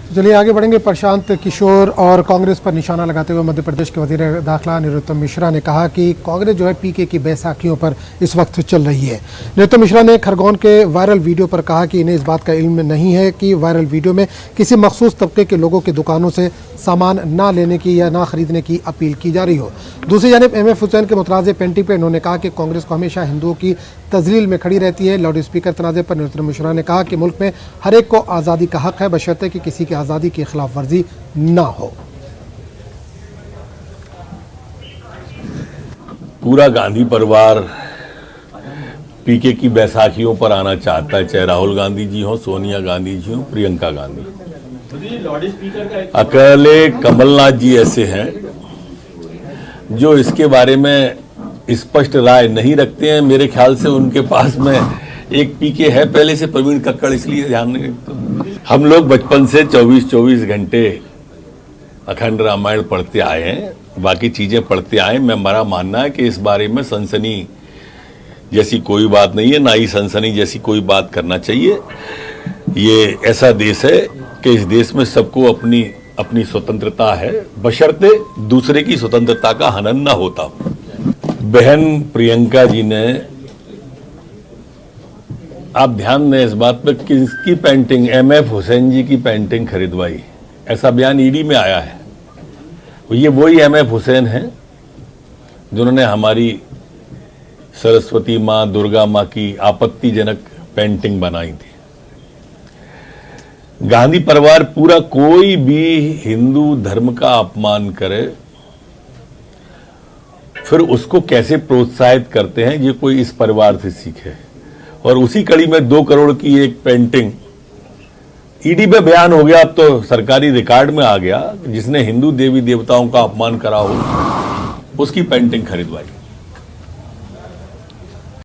चलिए आगे बढ़ेंगे। प्रशांत किशोर और कांग्रेस पर निशाना लगाते हुए मध्य प्रदेश के वजीर दाखिला नरोत्तम मिश्रा ने कहा कि कांग्रेस जो है पीके की बैसाखियों पर इस वक्त चल रही है। नरोत्तम मिश्रा ने खरगोन के वायरल वीडियो पर कहा कि इन्हें इस बात का इल्म नहीं है कि वायरल वीडियो में किसी मखसूस तबके के लोगों की दुकानों से सामान ना लेने की या ना खरीदने की अपील की जा रही हो। दूसरी जानिब MF हुसैन के मुतराज़े पेंटिंग पर इन्होंने कहा कि कांग्रेस को हमेशा हिंदुओं की तजलील में खड़ी रहती है। लाउड स्पीकर तनाज़े पर नरोत्तम मिश्रा ने कहा कि मुल्क में हर एक को आज़ादी का हक है, बशर्ते कि किसी की आज़ादी की खिलाफ वर्जी ना हो। पूरा गांधी परिवार पीके की बैसाखियों पर आना चाहता है, चाहे राहुल गांधी जी हो, सोनिया गांधी जी हो, प्रियंका गांधी। अकेले कमलनाथ जी ऐसे हैं जो इसके बारे में स्पष्ट राय नहीं रखते हैं। मेरे ख्याल से उनके पास में एक पीके है पहले से, प्रवीण कक्कड़, इसलिए ध्यान नहीं रखते। हम लोग बचपन से 24-24 घंटे अखंड रामायण पढ़ते आए हैं, बाकी चीजें पढ़ते आए। मेरा मानना है कि इस बारे में सनसनी जैसी कोई बात नहीं है, ना ही सनसनी जैसी कोई बात करना चाहिए। ये ऐसा देश है कि इस देश में सबको अपनी अपनी स्वतंत्रता है, बशर्ते दूसरे की स्वतंत्रता का हनन ना होता। बहन प्रियंका जी ने, आप ध्यान दें इस बात पे, किसकी पेंटिंग, MF हुसैन जी की पेंटिंग खरीदवाई, ऐसा बयान ईडी में आया है। ये वही MF हुसैन हैं जिन्होंने हमारी सरस्वती माँ, दुर्गा माँ की आपत्तिजनक पेंटिंग बनाई थी। गांधी परिवार पूरा कोई भी हिंदू धर्म का अपमान करे फिर उसको कैसे प्रोत्साहित करते हैं, ये कोई इस परिवार से सीखे। और उसी कड़ी में 2 करोड़ की एक पेंटिंग ईडी पे बयान हो गया, अब तो सरकारी रिकॉर्ड में आ गया, जिसने हिंदू देवी देवताओं का अपमान करा हो उसकी पेंटिंग खरीदवाई।